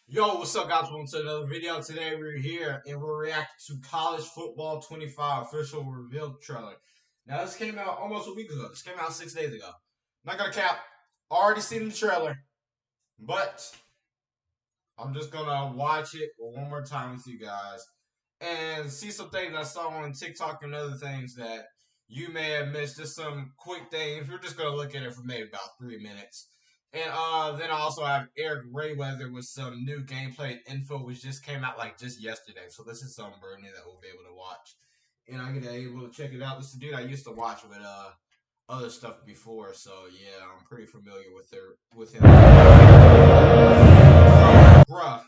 Yo, what's up, guys? Welcome to another video. Today we're here and we're reacting to College Football 25 official reveal trailer. Now, this came out almost a week ago. This came out 6 days ago. Not gonna cap. Already seen the trailer, but I'm just gonna watch it one more time with you guys and see some things I saw on TikTok and other things that you may have missed. Just some quick things. We're just gonna look at it for maybe about 3 minutes. And then I also have Eric Rayweather with some new gameplay info, which just came out like just yesterday. So this is some brand new that we'll be able to watch. And I'm gonna be able to check it out. This is a dude I used to watch with other stuff before, so yeah, I'm pretty familiar with him. Bruh.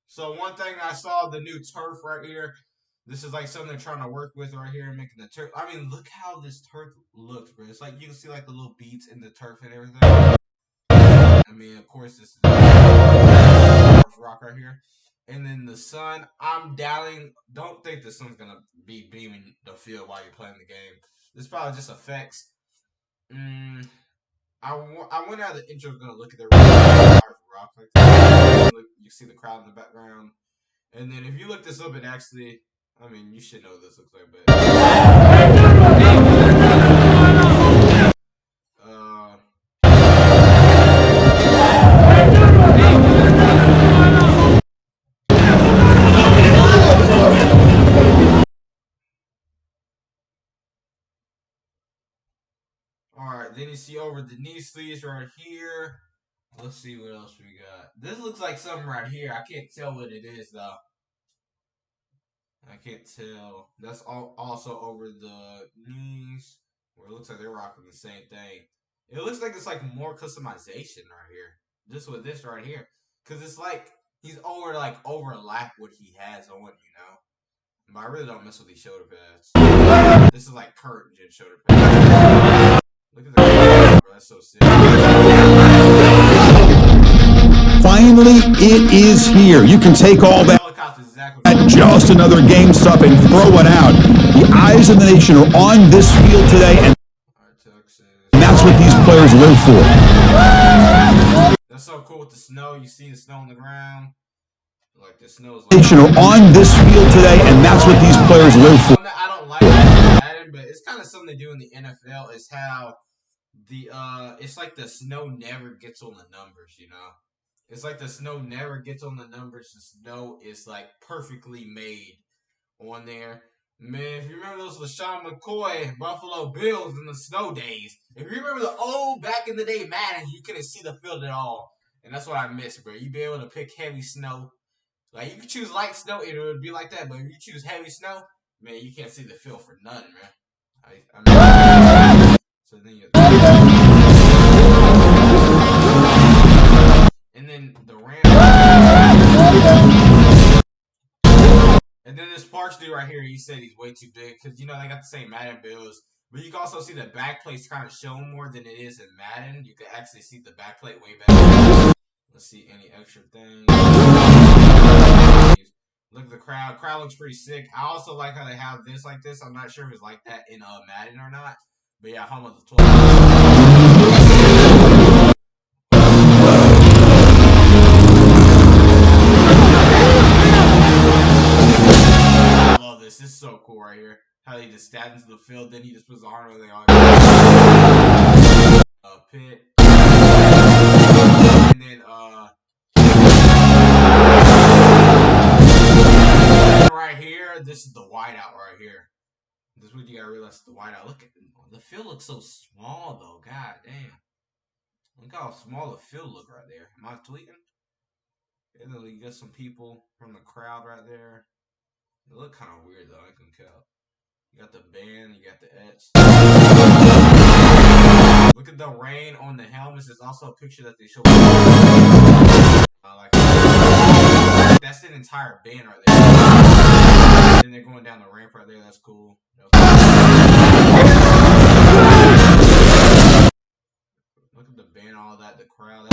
So one thing I saw the new turf right here. This is like something they're trying to work with right here, making the turf. I mean, look how this turf looks, bro. It's like you can see like the little beads in the turf and everything. I mean, of course, this is rock right here. And then the sun, I'm doubting. Don't think the sun's gonna be beaming the field while you're playing the game. This probably just effects. Mm, I wonder how the intro is gonna look at their rock like that. Look, you see the crowd in the background. And then if you look this up, it actually, I mean, you should know what this looks like, but uh, all right. Then you see over the knee sleeves right here. Let's see what else we got. This looks like something right here. I can't tell what it is though. I can't tell. That's all also over the knees, where it looks like they're rocking the same thing. It looks like it's like more customization right here. Just with this right here, cause it's like he's overlap what he has on, you know. But I really don't mess with these shoulder pads. This is like curtain gen shoulder pads. Look at the bro, that's so sick. Finally, it is here. You can take all that just another game stuff and throw it out. The eyes of the nation are on this field today, and that's what these players live for. That's so cool with the snow. You see the snow on the ground. Like the snow is like Nation are on this field today, and that's what these players live for. I don't like Madden, but it's kind of something they do in the NFL. Is how it's like the snow never gets on the numbers. You know, it's like the snow never gets on the numbers. The snow is like perfectly made on there. Man, if you remember those LaShawn McCoy Buffalo Bills in the snow days, if you remember the old back in the day Madden, you couldn't see the field at all. And that's what I miss, bro. You'd be able to pick heavy snow. Like, you could choose light snow, it would be like that. But if you choose heavy snow, man, you can't see the field for nothing, man. So then you. And then the Rams. And then this Parks dude right here, he said he's way too big because you know they got the same Madden bills. But you can also see the backplate's kind of shown more than it is in Madden. You can actually see the backplate way better. Let's see any extra things. Look at the crowd. Crowd looks pretty sick. I also like how they have this like this. I'm not sure if it's like that in Madden or not. But yeah, home of the 12. I love this. This is so cool right here. How he just stabs into the field, then he just puts the arm where they are. Pit. And then right here, this is the whiteout right here. This is what you gotta realize, the whiteout. Look at the field looks so small though. God damn. Look how small the field look right there. Am I tweeting? And then you got some people from the crowd right there. They look kind of weird though. I can tell. You got the band. You got the etch. Look at the rain on the helmets. There's also a picture that they show. Like that's an entire band right there. Then they're going down the ramp right there. That's cool. Look at the band, all that, the crowd.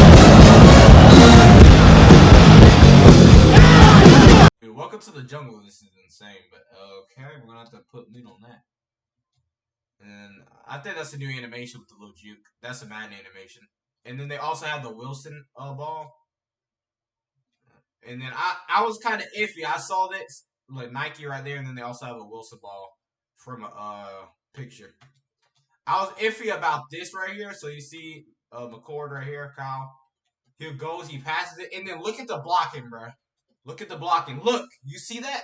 Dude, welcome to the jungle. This is insane, but okay, we're gonna have to put lead on that. And I think that's a new animation with the little juke. That's a Madden animation. And then they also have the Wilson ball. And then I was kind of iffy. I saw this like Nike right there, and then they also have a Wilson ball from a picture. I was iffy about this right here. So you see McCord right here, Kyle. He goes, he passes it, and then look at the blocking, bro. Look at the blocking. Look, you see that?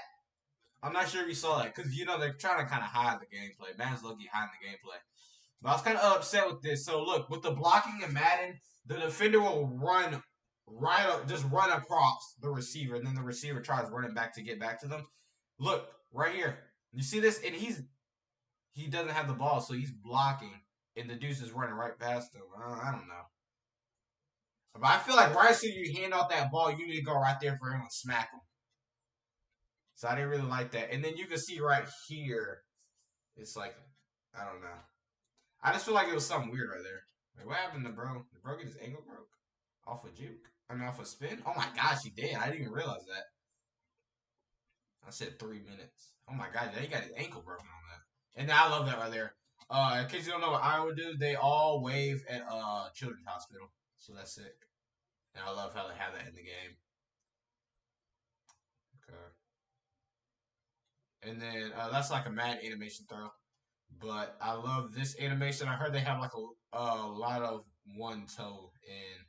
I'm not sure if you saw that because they're trying to kind of hide the gameplay. Madden's lucky hiding the gameplay. But I was kind of upset with this. So look, with the blocking in Madden, the defender will run right up, just run across the receiver, and then the receiver tries running back to get back to them. Look right here. You see this? And he doesn't have the ball, so he's blocking, and the deuce is running right past him. I don't know. But I feel like right as soon as you hand off that ball, you need to go right there for him and smack him. So I didn't really like that. And then you can see right here, it's like, I don't know. I just feel like it was something weird right there. Like, what happened to bro? Did bro get his ankle broke? Off a juke? Off a spin? Oh my gosh, he did. I didn't even realize that. I said 3 minutes. Oh my god, he got his ankle broken on that. And I love that right there. In case you don't know what Iowa do, they all wave at Children's Hospital. So that's sick. And I love how they have that in the game. Okay. And then that's like a mad animation throw. But I love this animation. I heard they have like a lot of one toe in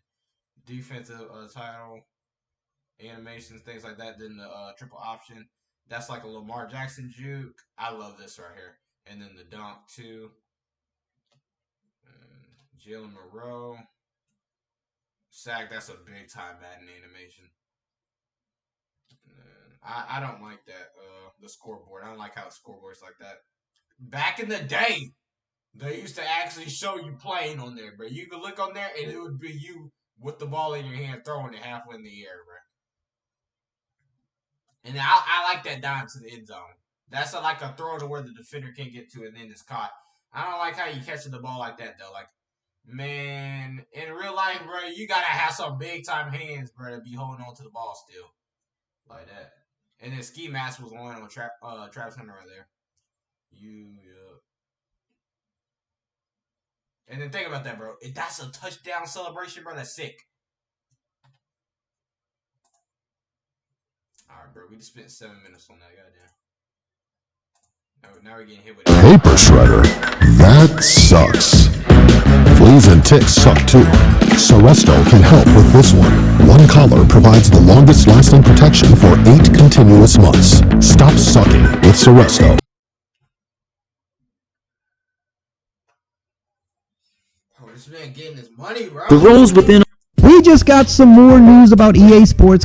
defensive title animations, things like that. Then the triple option. That's like a Lamar Jackson juke. I love this right here. And then the dunk too. Jalen Monroe. Sack, that's a big time Madden animation. I don't like that, the scoreboard. I don't like how the scoreboard's like that. Back in the day, they used to actually show you playing on there, bro. You could look on there and it would be you with the ball in your hand throwing it halfway in the air, bro. And I like that dime to the end zone. That's like a throw to where the defender can't get to it and then it's caught. I don't like how you catching the ball like that, though. Like, man, in real life, bro, you got to have some big-time hands, bro, to be holding on to the ball still. Like that. And then Ski Mask was on Travis Hunter right there. And then think about that, bro. If that's a touchdown celebration, bro, that's sick. Alright, bro. We just spent 7 minutes on that. Goddamn. Now we're getting hit with it. Paper shredder. That sucks. Fleas and ticks suck too. Seresto can help with this one. One collar provides the longest lasting protection for 8 continuous months. Stop sucking with Seresto. Oh, this man getting his money, bro. The rules within. We just got some more news about EA Sports.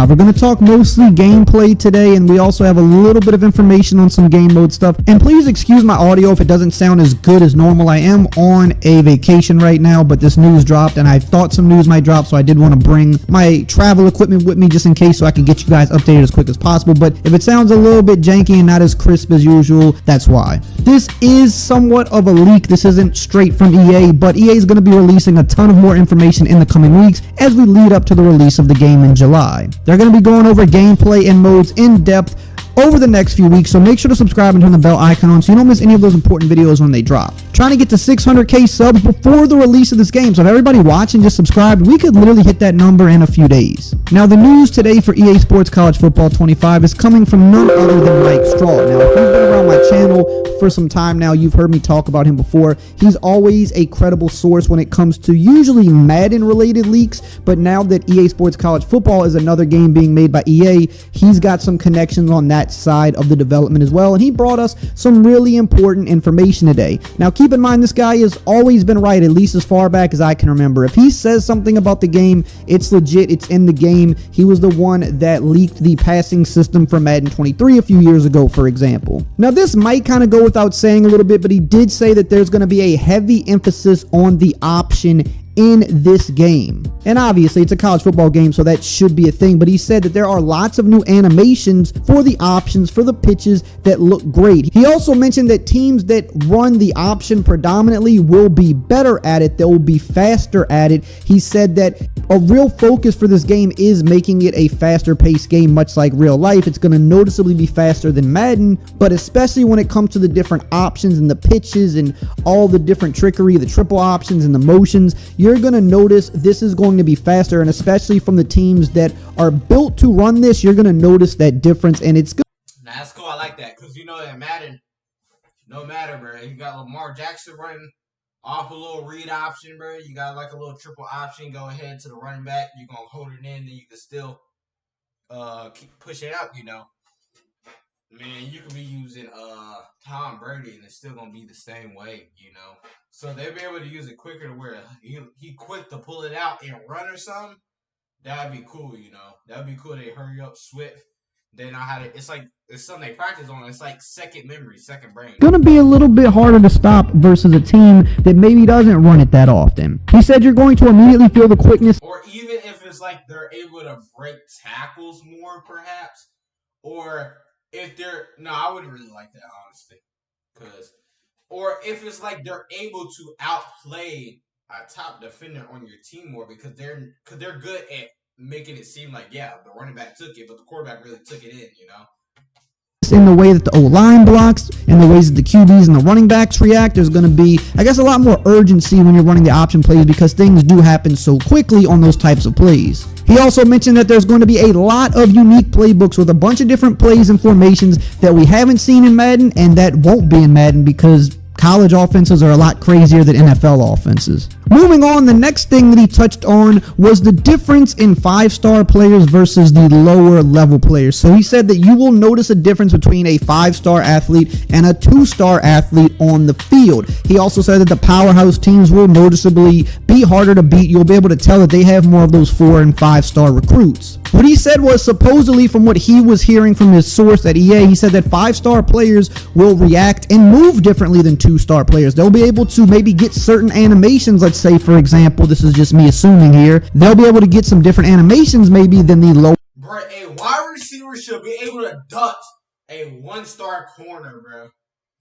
We're going to talk mostly gameplay today, and we also have a little bit of information on some game mode stuff. And please excuse my audio if it doesn't sound as good as normal. I am on a vacation right now, but this news dropped, and I thought some news might drop, so I did want to bring my travel equipment with me just in case so I can get you guys updated as quick as possible. But if it sounds a little bit janky and not as crisp as usual, that's why. This is somewhat of a leak. This isn't straight from EA, but EA is going to be releasing a ton of more information in the coming weeks as we lead up to the release of the game in July. They're going to be going over gameplay and modes in depth over the next few weeks, so make sure to subscribe and turn the bell icon on so you don't miss any of those important videos when they drop. Trying to get to 600k subs before the release of this game, so if everybody watching just subscribed, we could literally hit that number in a few days. Now, the news today for EA Sports College Football 25 is coming from none other than Mike Straw. Now, if you've been around my channel for some time now, you've heard me talk about him before. He's always a credible source when it comes to usually Madden-related leaks, but now that EA Sports College Football is another game being made by EA, he's got some connections on that side of the development as well, and he brought us some really important information today. Now, keep in mind, this guy has always been right, at least as far back as I can remember. If he says something about the game, it's legit, it's in the game. He was the one that leaked the passing system for Madden 23 a few years ago, for example. Now, this might kind of go without saying a little bit, but he did say that there's going to be a heavy emphasis on the option in this game. And obviously it's a college football game, so that should be a thing, but he said that there are lots of new animations for the options, for the pitches that look great. He also mentioned that teams that run the option predominantly will be better at it, they will be faster at it. He said that a real focus for this game is making it a faster paced game, much like real life. It's going to noticeably be faster than Madden, but especially when it comes to the different options and the pitches and all the different trickery, the triple options and the motions, you're going to notice this is going to be faster, and especially from the teams that are built to run this, you're going to notice that difference, and it's good. Nah, that's cool. I like that because you know that Madden, no matter, bro. You got Lamar Jackson running off a little read option, bro. You got like a little triple option. Go ahead to the running back. You're gonna hold it in, then you can still keep pushing it up. You know, man, you could be using Tom Brady and it's still gonna be the same way. You know, so they'll be able to use it quicker to where he quick to pull it out and run or something. That'd be cool. You know, that'd be cool. They hurry up swift. They know how to. It's like it's something they practice on. It's like second memory, second brain. Going to be a little bit harder to stop versus a team that maybe doesn't run it that often. He said you're going to immediately feel the quickness. Or even if it's like they're able to break tackles more, perhaps. Or if they're no, I wouldn't really like that honestly, or if it's like they're able to outplay a top defender on your team more because they're good at making it seem like, yeah, the running back took it, but the quarterback really took it in, you know? In the way that the O-line blocks, in the ways that the QBs and the running backs react, there's going to be, I guess, a lot more urgency when you're running the option plays because things do happen so quickly on those types of plays. He also mentioned that there's going to be a lot of unique playbooks with a bunch of different plays and formations that we haven't seen in Madden and that won't be in Madden because college offenses are a lot crazier than NFL offenses. Moving on, the next thing that he touched on was the difference in 5-star players versus the lower level players. So he said that you will notice a difference between a 5-star athlete and a 2-star athlete on the field. He also said that the powerhouse teams will noticeably be harder to beat. You'll be able to tell that they have more of those 4 and 5-star recruits. What he said was supposedly from what he was hearing from his source at EA, he said that 5-star players will react and move differently than 2-star players. They'll be able to maybe get certain animations. Let's say, for example, this is just me assuming here, they'll be able to get some different animations maybe than the low. Bro, a wide receiver should be able to dot a 1-star corner, bro.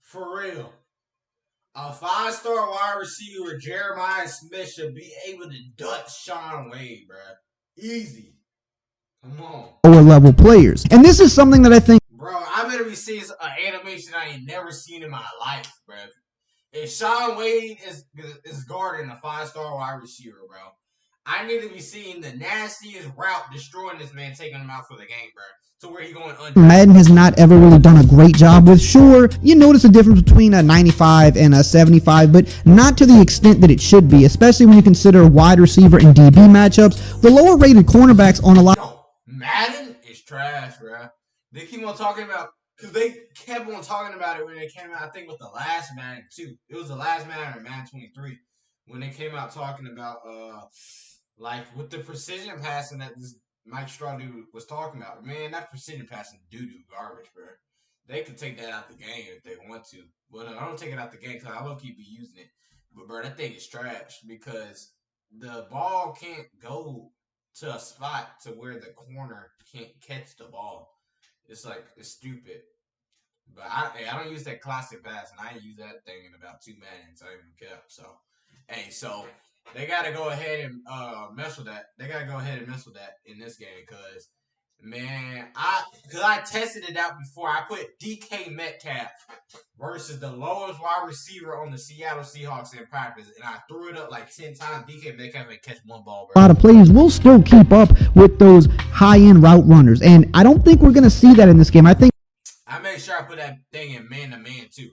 For real. A 5-star wide receiver, Jeremiah Smith, should be able to dot Sean Wade, bro. Easy. Come on. Lower level players. And this is something that I think, bro, I better be seeing an animation I ain't never seen in my life, bro. If Sean Wade is guarding a 5-star wide receiver, bro, I need to be seeing the nastiest route destroying this man, taking him out for the game, bro. To where he going under. Madden has not ever really done a great job with. Sure, you notice a difference between a 95 and a 75, but not to the extent that it should be, especially when you consider wide receiver and DB matchups. The lower rated cornerbacks on a lot. Yo, Madden is trash, bro. They keep on talking about, because they kept on talking about it when they came out, I think with the last Madden too. It was the last Madden or Madden 23 when they came out talking about, like with the precision passing that this Mike Straw dude was talking about. Man, that precision passing doo-doo garbage, bro. They could take that out the game if they want to. But I don't take it out the game because I low-key be using it. But, bro, that thing is trash because the ball can't go to a spot to where the corner can't catch the ball. It's like, it's stupid. But I don't use that classic pass, and I ain't used that thing in about 2 Maddens. I even care. So, hey, so they got to go ahead and mess with that. They got to go ahead and mess with that in this game because, man, I tested it out before. I put DK Metcalf versus the lowest wide receiver on the Seattle Seahawks in practice, and I threw it up like 10 times. DK Metcalf ain't catch 1 ball, bro. A lot of plays will still keep up with those high-end route runners, and I don't think we're going to see that in this game. I made sure I put that thing in man-to-man, too.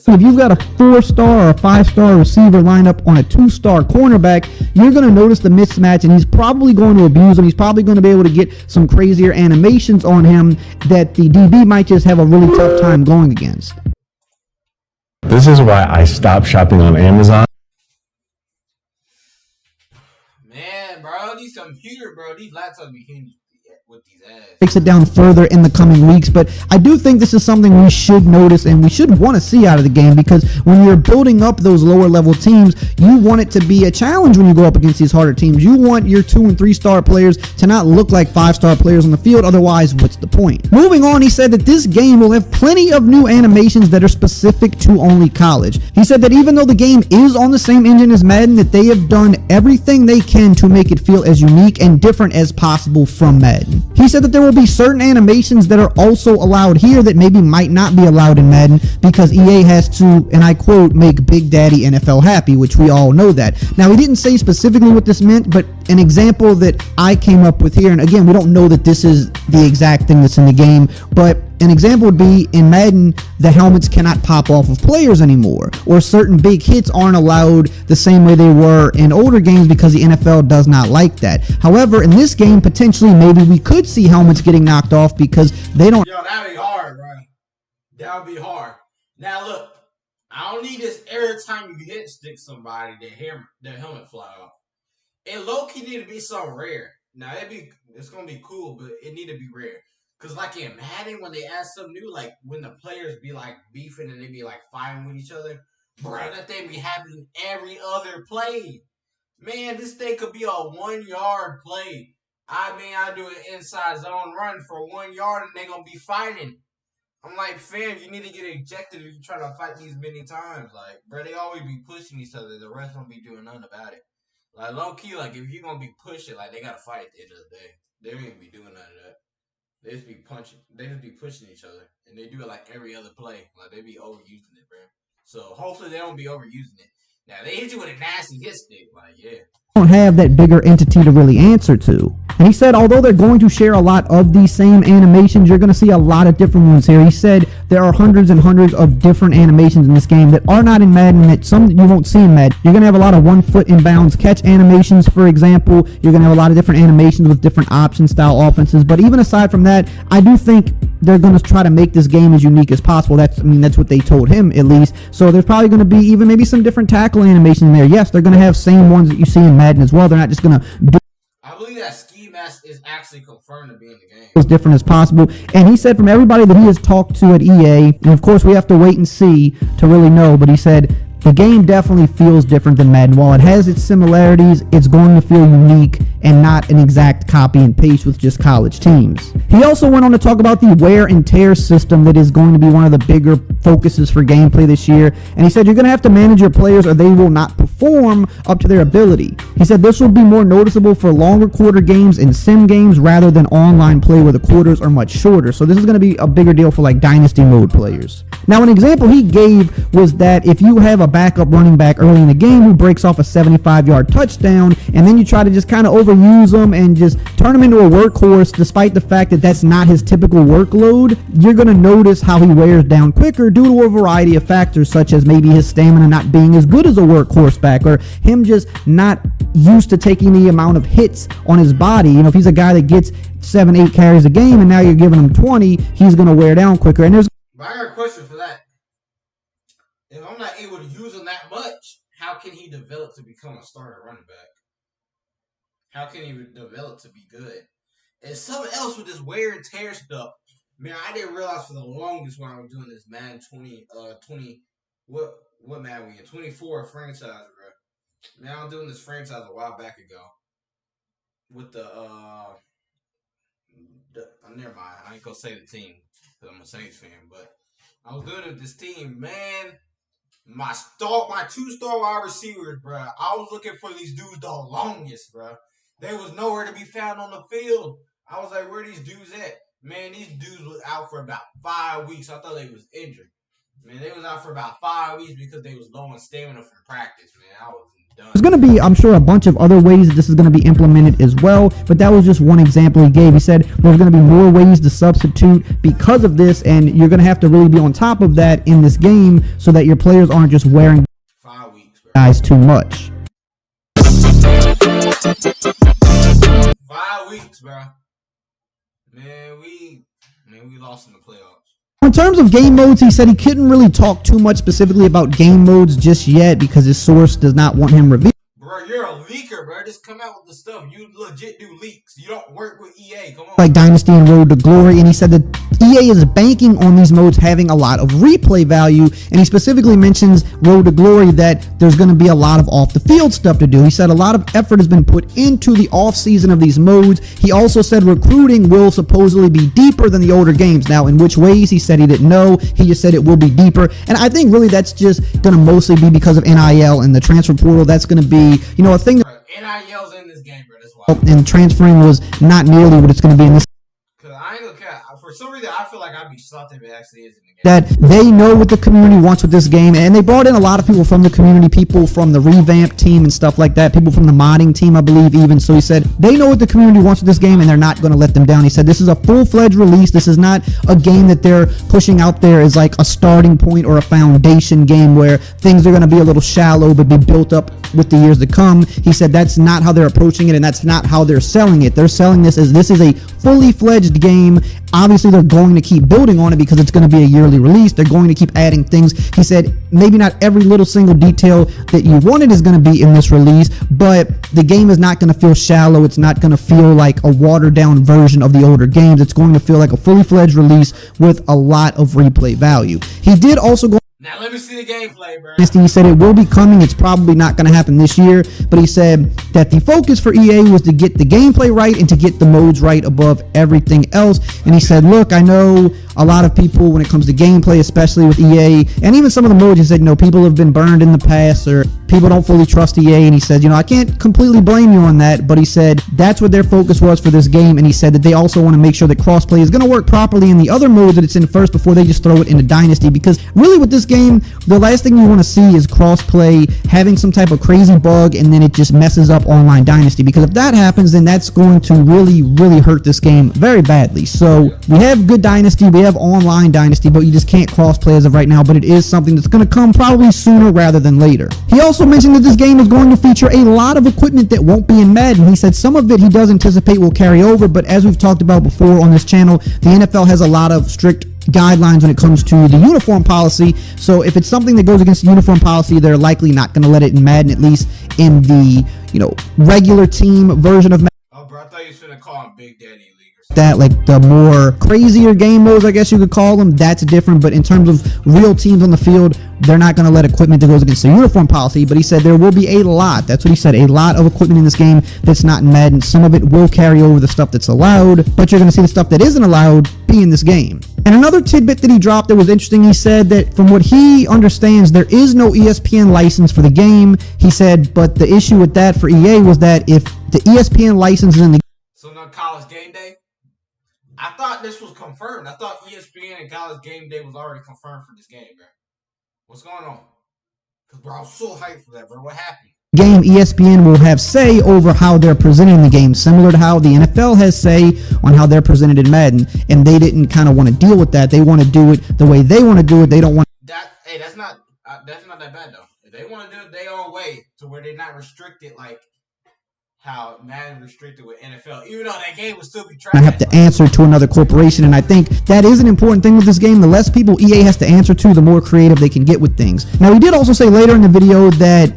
If you've got a 4-star or a 5-star receiver lined up on a 2-star cornerback, you're going to notice the mismatch, and he's probably going to abuse him. He's probably going to be able to get some crazier animations on him that the DB might just have a really tough time going against. This is why I stopped shopping on Amazon. Man, bro, these laptops be hitting with these ads. Takes it down further in the coming weeks, but I do think this is something we should notice and we should want to see out of the game because when you're building up those lower level teams, you want it to be a challenge when you go up against these harder teams. You want your 2- and 3-star players to not look like 5-star players on the field, otherwise what's the point? Moving on, he said that this game will have plenty of new animations that are specific to only college. He said that even though the game is on the same engine as Madden, that they have done everything they can to make it feel as unique and different as possible from Madden. Madden. He said that there will be certain animations that are also allowed here that maybe might not be allowed in Madden because EA has to, and I quote, make Big Daddy NFL happy, which we all know that. Now, he didn't say specifically what this meant, but an example that I came up with here, and again, we don't know that this is the exact thing that's in the game, but an example would be in Madden, the helmets cannot pop off of players anymore, or certain big hits aren't allowed the same way they were in older games because the NFL does not like that. However, in this game, potentially, maybe we could see helmets getting knocked off because they don't. Yo, that'd be hard, bro. That would be hard. Now, look, I don't need this every time you hit stick somebody, their helmet fly off. It low-key need to be something rare. Now, it's going to be cool, but it need to be rare. Because, like, in Madden, when they add something new, like, when the players be, like, beefing and they be, like, fighting with each other, bro, that thing be happening every other play. Man, this thing could be a 1-yard play. I do an inside zone run for 1 yard and they going to be fighting. I'm like, fam, you need to get ejected if you try to fight these many times. Like, bro, they always be pushing each other. The rest don't be doing nothing about it. Like, low-key, like, if you're going to be pushing, like, they got to fight at the end of the day. They don't even be doing none of that. They just be punching. They just be pushing each other. And they do it, like, every other play. Like, they be overusing it, bro. So, hopefully, they don't be overusing it. Now, they hit you with a nasty hit stick. Like, yeah. Don't have that bigger entity to really answer to. And he said, although they're going to share a lot of these same animations, you're going to see a lot of different ones here. He said there are hundreds and hundreds of different animations in this game that are not in Madden, that some that you won't see in Madden. You're going to have a lot of 1 foot in bounds catch animations, for example. You're going to have a lot of different animations with different option style offenses. But even aside from that, I do think they're going to try to make this game as unique as possible. That's what they told him, at least. So there's probably going to be even maybe some different tackle animations in there. Yes, they're going to have same ones that you see in Madden as well. They're not just going to do. I believe that ski mask is actually confirmed to be in the game. As different as possible. And he said from everybody that he has talked to at EA, and of course we have to wait and see to really know, but he said the game definitely feels different than Madden. While it has its similarities, it's going to feel unique and not an exact copy and paste with just college teams. He also went on to talk about the wear and tear system that is going to be one of the bigger focuses for gameplay this year. And he said you're going to have to manage your players or they will not perform up to their ability. He said this will be more noticeable for longer quarter games and sim games rather than online play where the quarters are much shorter. So this is going to be a bigger deal for like dynasty mode players. Now, an example he gave was that if you have a backup running back early in the game who breaks off a 75-yard touchdown, and then you try to just kind of overuse them and just turn him into a workhorse, despite the fact that that's not his typical workload, you're going to notice how he wears down quicker due to a variety of factors, such as maybe his stamina not being as good as a workhorse back, or him just not used to taking the amount of hits on his body. You know, if he's a guy that gets 7-8 carries a game and now you're giving him 20, he's going to wear down quicker. And there's But I got a question for that. If I'm not able to use him that much, how can he develop to become a starter running back? How can he develop to be good? And something else with this wear and tear stuff. Man, I didn't realize for the longest when I was doing this Madden 20, what Madden we in? 24 franchise, bro. Man, I was doing this franchise a while back ago. With never mind, I ain't gonna say the team, because I'm a Saints fan, but I was doing it with this team, man. My 2-star wide receivers, bro. I was looking for these dudes the longest, bro. They was nowhere to be found on the field. I was like, where are these dudes at? Man, these dudes was out for about 5 weeks. I thought they was injured. Man, they was out for about 5 weeks because they was low on stamina from practice, man. I was done. There's going to be, I'm sure, a bunch of other ways that this is going to be implemented as well, but that was just one example he gave. He said there's going to be more ways to substitute because of this, and you're going to have to really be on top of that in this game so that your players aren't just wearing 5 weeks, bro. guys too much. 5 weeks, bro. Man, we lost in the playoffs. In terms of game modes, he said he couldn't really talk too much specifically about game modes just yet because his source does not want him revealed. Bro, you're a leaker, bro. Just come out with the stuff. You legit do leaks. You don't work with EA. Come on. Like Dynasty and Road to Glory, and he said that EA is banking on these modes having a lot of replay value, and he specifically mentions Road to Glory that there's going to be a lot of off-the-field stuff to do. He said a lot of effort has been put into the off-season of these modes. He also said recruiting will supposedly be deeper than the older games. Now, in which ways, he said he didn't know. He just said it will be deeper, and I think really that's just going to mostly be because of NIL and the transfer portal. That's going to be, you know, a thing that NIL's in this game, bro. That's why. and transferring was not nearly what it's going to be in this. some reason, I feel like I'd be shocked if it actually is in the game. That they know what the community wants with this game, and they brought in a lot of people from the community, people from the revamp team and stuff like that, people from the modding team, I believe, even. So he said they know what the community wants with this game, and they're not going to let them down. He said this is a full-fledged release. This is not a game that they're pushing out there as like a starting point or a foundation game where things are going to be a little shallow but be built up with the years to come. He said that's not how they're approaching it, and that's not how they're selling it. They're selling this as this is a fully fledged game. Obviously, they're going to keep building on it because it's going to be a yearly release. They're going to keep adding things. He said maybe not every little single detail that you wanted is going to be in this release, but the game is not going to feel shallow. It's not going to feel like a watered down version of the older games. It's going to feel like a fully fledged release with a lot of replay value. He did also go Now let me see the gameplay, bro. He said it will be coming. It's probably not going to happen this year, but he said that the focus for EA was to get the gameplay right and to get the modes right above everything else. And he said, look, I know a lot of people when it comes to gameplay, especially with EA, and even some of the modes, he said, people have been burned in the past or people don't fully trust EA. And he said, I can't completely blame you on that, but he said that's what their focus was for this game. And he said that they also want to make sure that crossplay is going to work properly in the other modes that it's in first before they just throw it into Dynasty, because really with this game, the last thing you want to see is crossplay having some type of crazy bug and then it just messes up online Dynasty, because if that happens, then that's going to really, really hurt this game very badly. So we have good Dynasty, we have online Dynasty, but you just can't crossplay as of right now, but it is something that's going to come probably sooner rather than later. He also mentioned that this game is going to feature a lot of equipment that won't be in Madden. He said some of it he does anticipate will carry over, but as we've talked about before on this channel, the NFL has a lot of strict guidelines when it comes to the uniform policy. So if it's something that goes against the uniform policy, they're likely not going to let it in Madden, at least in the regular team version of Madden. Oh, bro, I thought you should have called him Big Daddy League. That like the more crazier game modes, I guess you could call them, that's different. But in terms of real teams on the field, they're not going to let equipment that goes against the uniform policy. But he said there will be a lot, that's what he said, a lot of equipment in this game that's not in Madden. Some of it will carry over the stuff that's allowed, but you're going to see the stuff that isn't allowed be in this game. And another tidbit that he dropped that was interesting, he said that from what he understands, there is no ESPN license for the game. He said, but the issue with that for EA was that if the ESPN license is in the So no College Game Day? I thought this was confirmed. I thought ESPN and College Game Day was already confirmed for this game, bro. What's going on? Because, bro, I was so hyped for that, bro. What happened? Game, ESPN will have say over how they're presenting the game, similar to how the NFL has say on how they're presented in Madden, and they didn't kind of want to deal with that. They want to do it the way they want to do it. They don't want Hey, that's not that bad though. If they want to do it their own way to where they're not restricted like how Madden restricted with NFL, even though that game would still be trash. I have to answer to another corporation, and I think that is an important thing with this game. The less people EA has to answer to, the more creative they can get with things. Now, he did also say later in the video that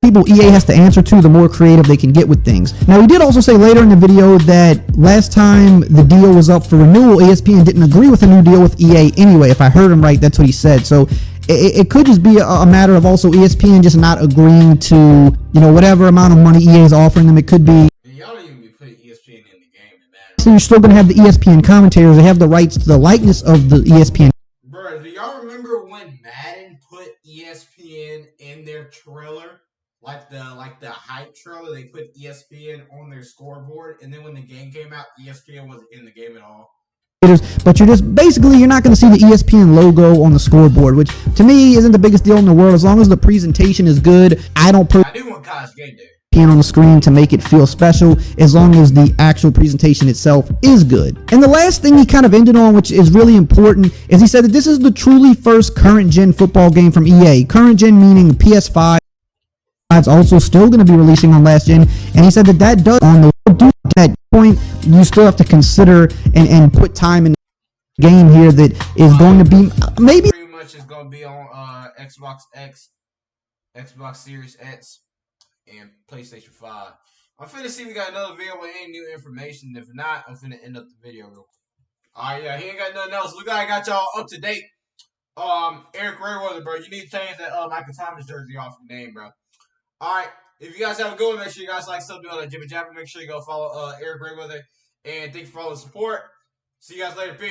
people EA has to answer to, the more creative they can get with things. Now, he did also say later in the video that last time the deal was up for renewal, ESPN didn't agree with a new deal with EA anyway. If I heard him right, that's what he said. So it could just be a matter of also ESPN just not agreeing to, whatever amount of money EA is offering them. It could be. Y'all don't even be putting ESPN in the game in Madden. So you're still going to have the ESPN commentators. They have the rights to the likeness of the ESPN. Bro, do y'all remember when Madden put ESPN in their trailer? Like the hype trailer, they put ESPN on their scoreboard, and then when the game came out, ESPN wasn't in the game at all. But you're not going to see the ESPN logo on the scoreboard, which to me isn't the biggest deal in the world. As long as the presentation is good, I do want College Game Day on the screen to make it feel special, as long as the actual presentation itself is good. And the last thing he kind of ended on, which is really important, is he said that this is the truly first current gen football game from EA. Current gen meaning PS5. It's also still going to be releasing on last gen, and he said that does on the that point you still have to consider and put time in the game here that is going to be maybe pretty much is going to be on Xbox X, Xbox Series X, and PlayStation 5. I'm finna see if we got another video with any new information. If not, I'm finna end up the video real quick. Alright, yeah, he ain't got nothing else. Look, I got y'all up to date. Eric Rayweather, bro, you need to change that Michael Thomas jersey off your name, bro. Alright, if you guys have a good one, make sure you guys like something on Jibba Jabber. Make sure you go follow Eric Rayweather. And thank you for all the support. See you guys later. Peace.